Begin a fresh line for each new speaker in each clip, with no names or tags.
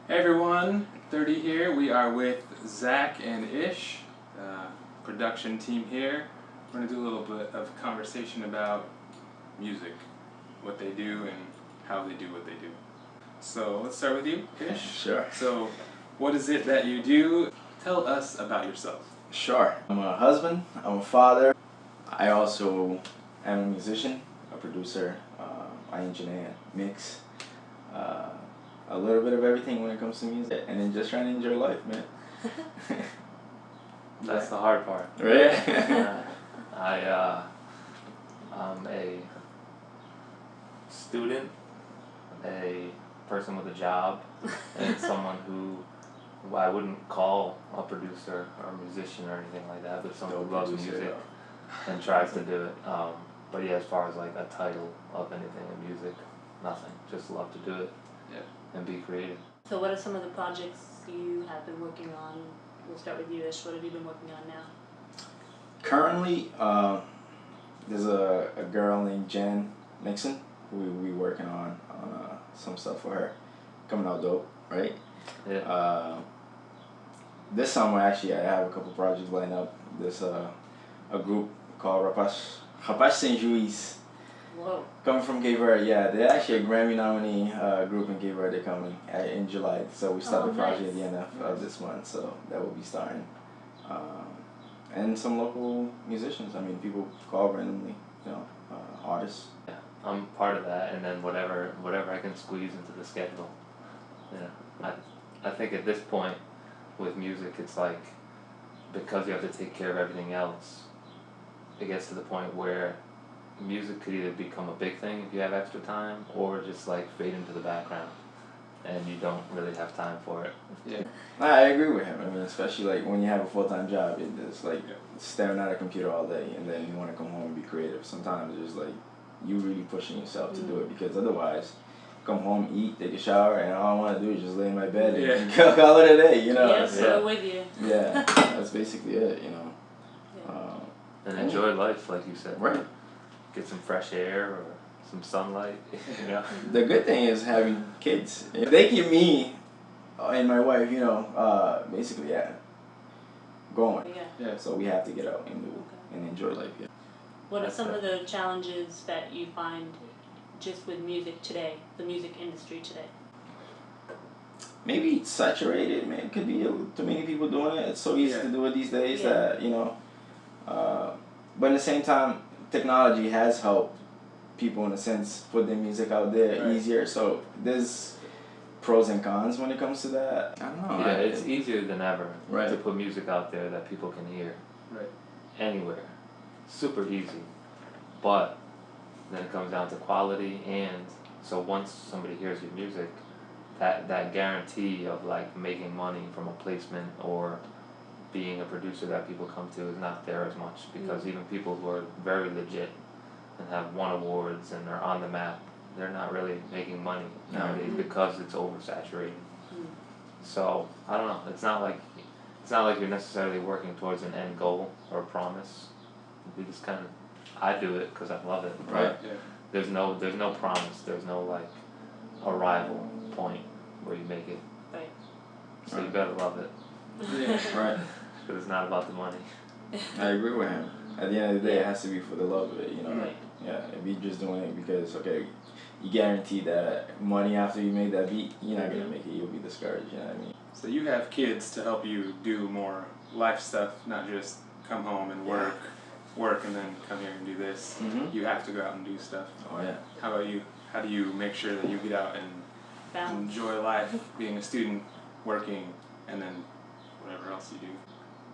Hey everyone, 30 here. We are with Zach and Ish, production team here. We're going to do a little bit of conversation about music, what they do and how they do what they do. So let's start with you, Ish.
Sure.
So what is it that you do? Tell us about yourself.
Sure. I'm a husband, I'm a father. I also am a musician, a producer, I engineer, mix, a little bit of everything when it comes to music, and then just trying to enjoy life, man.
That's the hard part.
Right?
I'm a student, a person with a job, and someone who I wouldn't call a producer or a musician or anything like that, but someone who loves music and tries to do it. But yeah, as far as like a title of anything in music, nothing. Just love to do it.
Yeah.
And be creative.
So what are some of the projects you have been working on? We'll start with you, Ish. What have you been working on now?
Currently, there's a girl named Jen Nixon who we working on some stuff for her. Coming out dope, right?
Yeah.
This summer, actually, I have a couple projects lined up. There's a group called Rapaz Saint Juiz.
Whoa.
Coming from Cape Verde, yeah. They're actually a Grammy nominee group in Cape Verde. They're coming in July. So we start the project
nice.
at the end of this month. So that will be starting. And some local musicians. I mean, people call randomly, artists.
Yeah, I'm part of that, and then whatever I can squeeze into the schedule. Yeah, I think at this point with music, it's like because you have to take care of everything else, it gets to the point where music could either become a big thing if you have extra time, or just like fade into the background, and you don't really have time for it.
Yeah.
I agree with him. I mean, especially like when you have a full-time job, it's like staring at a computer all day, and then you want to come home and be creative. Sometimes it's like you really pushing yourself to do it, because otherwise, come home, eat, take a shower, and all I want to do is just lay in my bed and call it a day,
Yeah, so with you.
Yeah, that's basically it,
And enjoy life, like you said.
Right.
Get some fresh air or some sunlight.
The good thing is having kids. They keep me and my wife, basically, going.
Yeah.
So we have to get out and do and enjoy life. Yeah.
What are some of the challenges that you find just with music today, the music industry today?
Maybe it's saturated. Man, it could be too many people doing it. It's so easy to do it these days that But at the same time, technology has helped people in a sense put their music out there easier. So there's pros and cons when it comes to that. I don't know.
Yeah, it's easier than ever
Right.
to put music out there that people can hear.
Right.
Anywhere. Super easy. But then it comes down to quality, and so once somebody hears your music, that guarantee of like making money from a placement or being a producer that people come to is not there as much, because even people who are very legit and have won awards and are on the map, they're not really making money nowadays because it's oversaturated. So I don't know. It's not like you're necessarily working towards an end goal or a promise. We just kind of, I do it because I love it.
Right.
Yeah.
There's no promise. There's no like arrival point where you make it.
Right.
So you better love it,
Yeah.
Right.
because it's not about the money.
I agree with him. At the end of the day, it has to be for the love of it,
Right.
Yeah, if you're just doing it because, you guarantee that money after you make that beat, you're not going to make it. You'll be discouraged, you know what I mean?
So you have kids to help you do more life stuff, not just come home and work and then come here and do this.
Mm-hmm.
You have to go out and do stuff.
Oh, yeah.
How about you? How do you make sure that you get out and
Balance.
enjoy life, being a student, working, and then whatever else you do?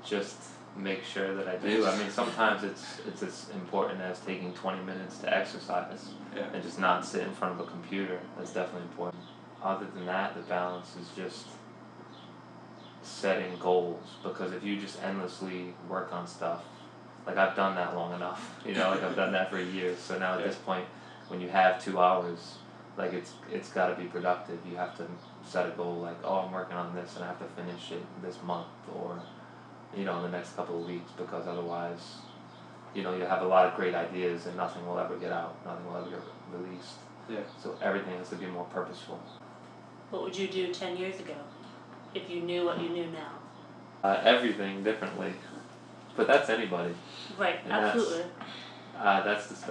Just make sure that I do. I mean, sometimes it's as important as taking 20 minutes to exercise and just not sit in front of a computer. That's definitely important. Other than that, the balance is just setting goals, because if you just endlessly work on stuff, like I've done that long enough, like I've done that for years. So now at this point, when you have 2 hours, like it's got to be productive. You have to set a goal like, oh, I'm working on this and I have to finish it this month, or in the next couple of weeks, because otherwise, you have a lot of great ideas and nothing will ever get out, nothing will ever get released.
Yeah.
So everything has to be more purposeful.
What would you do 10 years ago if you knew what you knew now?
Everything differently, but that's anybody.
Right,
And that's-
absolutely.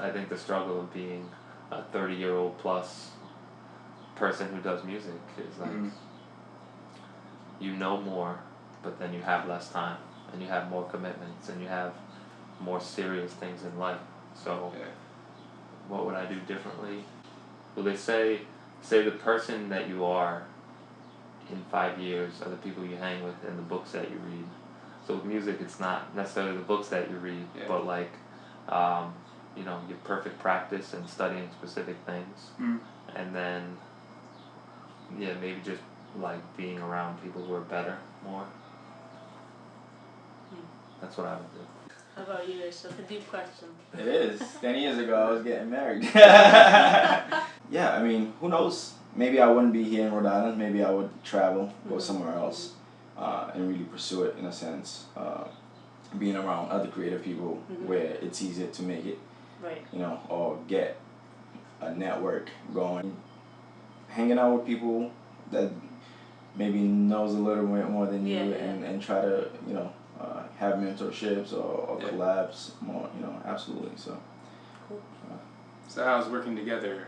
I think the struggle of being a 30-year-old plus person who does music is like
Mhm.
you know more, but then you have less time, and you have more commitments, and you have more serious things in life. So,
Yeah.
what would I do differently? Well, they say the person that you are in 5 years are the people you hang with and the books that you read. So with music, it's not necessarily the books that you read,
Yeah.
but like, your perfect practice and studying specific things,
Mm.
and then, yeah, maybe just like being around people who are better more.
Hmm.
That's what I would do.
How about you, Ish? That's a deep question.
It is. 10 years ago, I was getting married. Yeah, I mean, who knows? Maybe I wouldn't be here in Rhode Island. Maybe I would travel, go
Mhm.
somewhere else, and really pursue it in a sense. Being around other creative people
Mhm.
where it's easier to make it,
Right.
or get a network going. Hanging out with people that maybe knows a little bit more than you,
Yeah, yeah.
and try to, have mentorships or
Yeah.
collabs more, absolutely. So.
Cool.
So how's working together?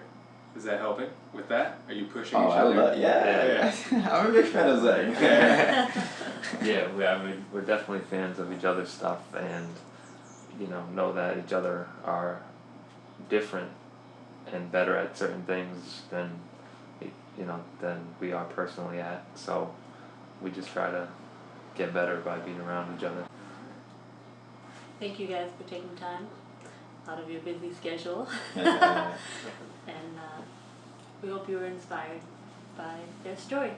Is that helping with that? Are you pushing
Oh,
each
I
other?
love, yeah. I'm a big fan of Zach.
Yeah, we're definitely fans of each other's stuff, and know that each other are different and better at certain things than than we are personally at. So we just try to get better by being around each other.
Thank you guys for taking time out of your busy schedule.
Yeah.
And we hope you were inspired by their story.